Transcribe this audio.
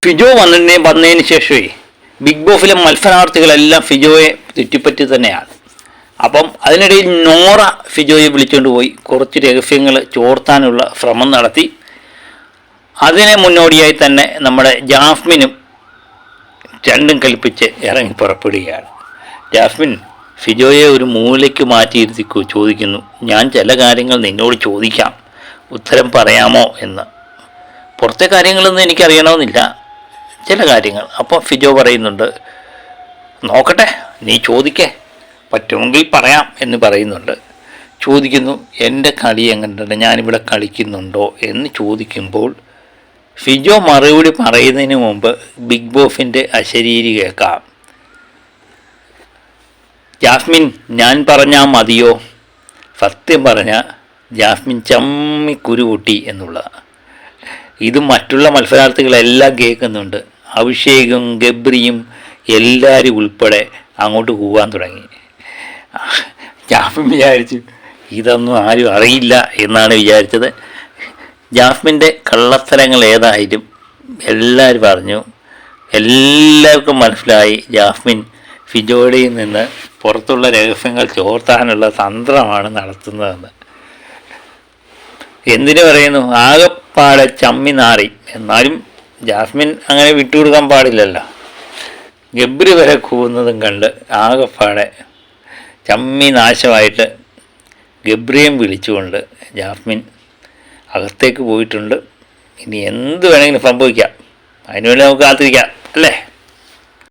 ഫിജോ വന്നതിന് ശേഷമേ ബിഗ് ബോസിലെ മത്സരാർത്ഥികളെല്ലാം ഫിജോയെ ചുറ്റിപ്പറ്റി തന്നെയാണ്. അപ്പം അതിനിടയിൽ നോറ ഫിജോയെ വിളിച്ചുകൊണ്ട് പോയി കുറച്ച് രഹസ്യങ്ങൾ ചോർത്താനുള്ള ശ്രമം നടത്തി. അതിന് മുന്നോടിയായി തന്നെ നമ്മുടെ ജാസ്മിനും രണ്ടും കൽപ്പിച്ച് ഇറങ്ങി പുറപ്പെടുകയാണ്. ജാസ്മിൻ ഫിജോയെ ഒരു മൂലയ്ക്ക് മാറ്റിയിരുത്തി ചോദിക്കുന്നു, ഞാൻ ചില കാര്യങ്ങൾ നിന്നോട് ചോദിക്കാം, ഉത്തരം പറയാമോ എന്ന്. പുറത്തെ കാര്യങ്ങളൊന്നും എനിക്കറിയണമെന്നില്ല, ചില കാര്യങ്ങൾ. അപ്പോൾ ഫിജോ പറയുന്നുണ്ട്, നോക്കട്ടെ, നീ ചോദിക്കേ, പറ്റുമെങ്കിൽ പറയാം എന്ന് പറയുന്നുണ്ട്. ചോദിക്കുന്നു, എൻ്റെ കളി എങ്ങനെയുണ്ട്, ഞാനിവിടെ കളിക്കുന്നുണ്ടോ എന്ന് ചോദിക്കുമ്പോൾ ഫിജോ മറുപടി പറയുന്നതിന് മുമ്പ് ബിഗ് ബോസിൻ്റെ അശരീരി കേൾക്കാം. ജാസ്മിൻ, ഞാൻ പറഞ്ഞാൽ മതിയോ? സത്യം പറഞ്ഞാൽ ജാസ്മിൻ ചമ്മിക്കുരു പൊട്ടി എന്നുള്ളതാണ്. ഇത് മറ്റുള്ള മത്സരാർത്ഥികളെല്ലാം കേൾക്കുന്നുണ്ട്. അഭിഷേകും ഗബ്രിയും എല്ലാവരും ഉൾപ്പെടെ അങ്ങോട്ട് പോകാൻ തുടങ്ങി. ജാസ്മിൻ വിചാരിച്ചു ഇതൊന്നും ആരും അറിയില്ല എന്നാണ് വിചാരിച്ചത്. ജാസ്മിൻ്റെ കള്ളത്തരങ്ങൾ ഏതായാലും എല്ലാവരും പറഞ്ഞു. എല്ലാവർക്കും മനസ്സിലായി ജാസ്മിൻ ഫിജോയുടെ നിന്ന് പുറത്തുള്ള രഹസ്യങ്ങൾ ചോർത്താനുള്ള തന്ത്രമാണ് നടത്തുന്നതെന്ന്. എന്തിനു പറയുന്നു, ആകെപ്പാടെ ചമ്മി നാറി. എന്നാലും ജാസ്മിൻ അങ്ങനെ വിട്ടുകൊടുക്കാൻ പാടില്ലല്ലോ. ഗബ്രി വരെ കൂവുന്നതും കണ്ട് ആകെപ്പാടെ ചമ്മി നാശമായിട്ട് ഗബ്രിയും വിളിച്ചുകൊണ്ട് ജാസ്മിൻ അകത്തേക്ക് പോയിട്ടുണ്ട്. ഇനി എന്ത് വേണമെങ്കിലും സംഭവിക്കാം, അതിനുവേണ്ടി നമുക്ക് കാത്തിരിക്കാം അല്ലേ?